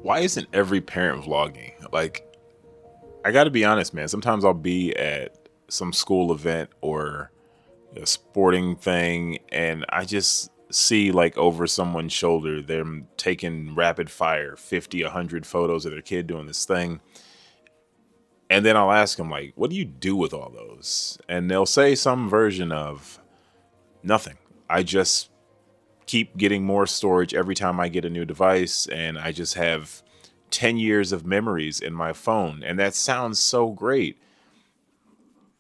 Why isn't every parent vlogging? Like, I got to be honest, man. Sometimes I'll be at some school event or a sporting thing, and I just see like over someone's shoulder them taking rapid fire 50, 100 photos of their kid doing this thing. And then I'll ask them, like, what do you do with all those? And they'll say some version of nothing. I just keep getting more storage every time I get a new device, and I just have 10 years of memories in my phone. And that sounds so great.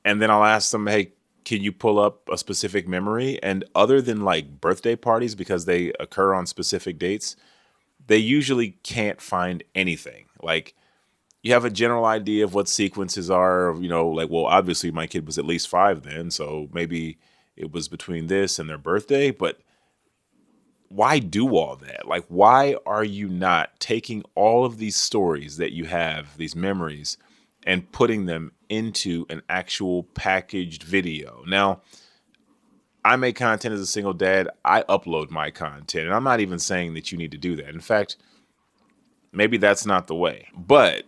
And then I'll ask them, hey, can you pull up a specific memory? And other than like birthday parties, because they occur on specific dates, they usually can't find anything. Like, you have a general idea of what sequences are, like, well, obviously my kid was at least 5 then, so maybe it was between this and their birthday. But why do all that? Like, why are you not taking all of these stories that you have, these memories, and putting them into an actual packaged video? Now, I make content as a single dad. I upload my content, and I'm not even saying that you need to do that. In fact, maybe that's not the way. But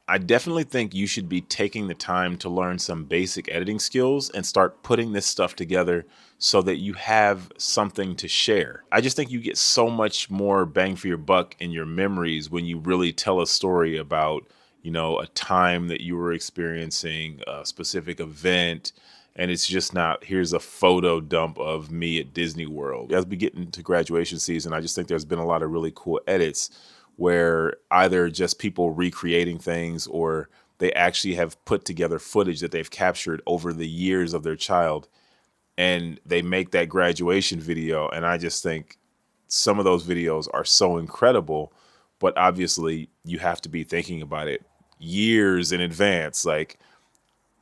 I definitely think you should be taking the time to learn some basic editing skills and start putting this stuff together so that you have something to share. I just think you get so much more bang for your buck in your memories when you really tell a story about, a time that you were experiencing, a specific event. And it's just not, here's a photo dump of me at Disney World. As we get into graduation season, I just think there's been a lot of really cool edits where either just people recreating things or they actually have put together footage that they've captured over the years of their child, and they make that graduation video. And I just think some of those videos are so incredible, but obviously you have to be thinking about it years in advance. Like,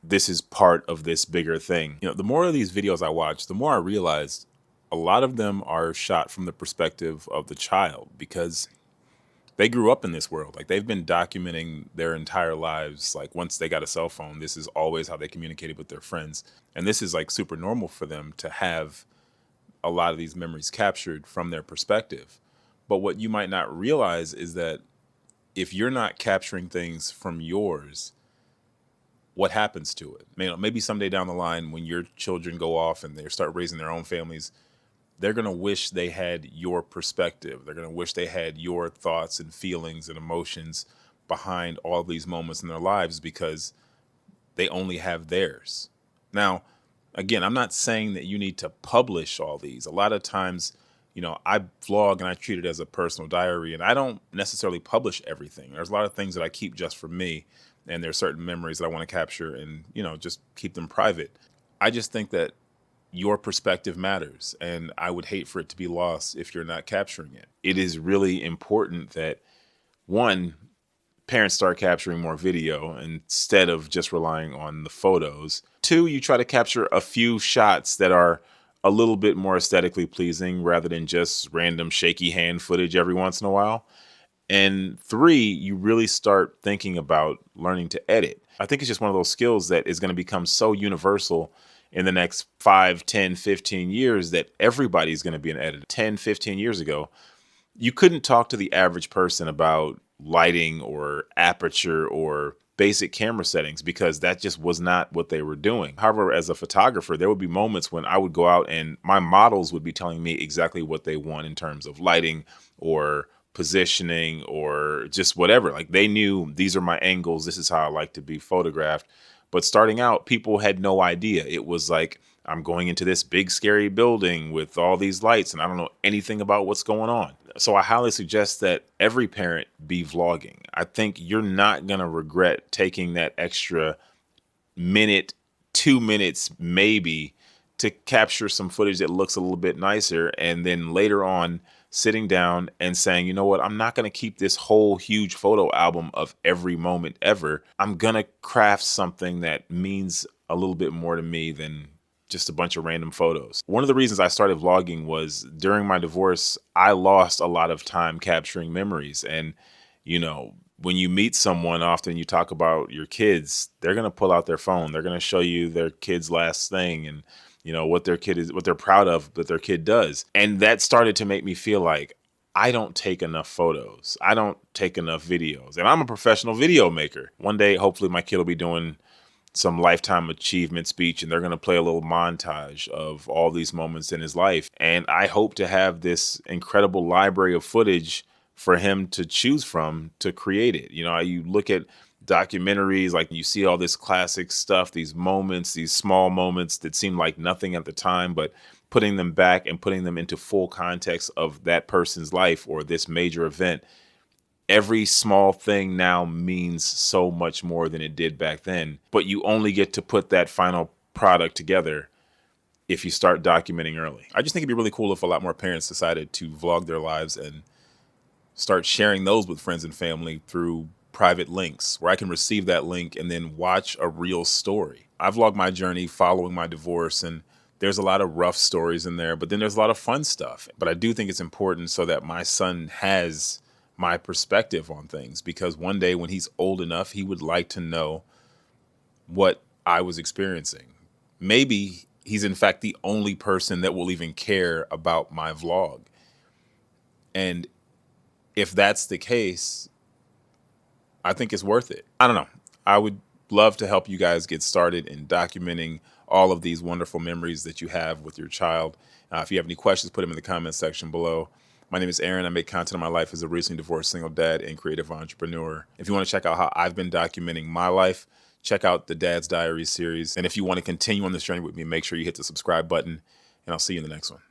this is part of this bigger thing. The more of these videos I watch, the more I realize a lot of them are shot from the perspective of the child, because they grew up in this world. Like, they've been documenting their entire lives. Like, once they got a cell phone, this is always how they communicated with their friends. And this is like super normal for them to have a lot of these memories captured from their perspective. But what you might not realize is that if you're not capturing things from yours, what happens to it? Maybe someday down the line, when your children go off and they start raising their own families, they're going to wish they had your perspective. They're going to wish they had your thoughts and feelings and emotions behind all these moments in their lives, because they only have theirs. Now, again, I'm not saying that you need to publish all these. A lot of times, I vlog and I treat it as a personal diary, and I don't necessarily publish everything. There's a lot of things that I keep just for me, and there's certain memories that I want to capture and, just keep them private. I just think that your perspective matters, and I would hate for it to be lost if you're not capturing it. It is really important that, one, parents start capturing more video instead of just relying on the photos. Two, you try to capture a few shots that are a little bit more aesthetically pleasing rather than just random shaky hand footage every once in a while. And three, you really start thinking about learning to edit. I think it's just one of those skills that is going to become so universal in the next 5, 10, 15 years that everybody's going to be an editor. 10, 15 years ago, you couldn't talk to the average person about lighting or aperture or basic camera settings, because that just was not what they were doing. However, as a photographer, there would be moments when I would go out and my models would be telling me exactly what they want in terms of lighting or positioning or just whatever. Like, they knew, these are my angles, this is how I like to be photographed. But starting out, people had no idea. It was like, I'm going into this big scary building with all these lights and I don't know anything about what's going on. So I highly suggest that every parent be vlogging. I think you're not going to regret taking that extra minute, 2 minutes maybe, to capture some footage that looks a little bit nicer, and then later on sitting down and saying, you know what, I'm not going to keep this whole huge photo album of every moment ever. I'm going to craft something that means a little bit more to me than just a bunch of random photos. One of the reasons I started vlogging was during my divorce, I lost a lot of time capturing memories. And, when you meet someone, often you talk about your kids, they're going to pull out their phone. They're going to show you their kid's last thing and, what their kid is, what they're proud of, that their kid does. And that started to make me feel like I don't take enough photos. I don't take enough videos. And I'm a professional video maker. One day, hopefully, my kid will be doing some lifetime achievement speech and they're going to play a little montage of all these moments in his life. And I hope to have this incredible library of footage for him to choose from to create it. You know, you look at documentaries, like you see all this classic stuff, these moments, these small moments that seem like nothing at the time, but putting them back and putting them into full context of that person's life or this major event, every small thing now means so much more than it did back then. But you only get to put that final product together if you start documenting early. I just think it'd be really cool if a lot more parents decided to vlog their lives and start sharing those with friends and family through private links where I can receive that link and then watch a real story. I vlog my journey following my divorce, and there's a lot of rough stories in there, but then there's a lot of fun stuff. But I do think it's important so that my son has my perspective on things, because one day when he's old enough, he would like to know what I was experiencing. Maybe he's in fact the only person that will even care about my vlog. And if that's the case, I think it's worth it. I don't know. I would love to help you guys get started in documenting all of these wonderful memories that you have with your child. If you have any questions, put them in the comments section below. My name is Aaron. I make content on my life as a recently divorced single dad and creative entrepreneur. If you want to check out how I've been documenting my life, check out the Dad's Diary series. And if you want to continue on this journey with me, make sure you hit the subscribe button, and I'll see you in the next one.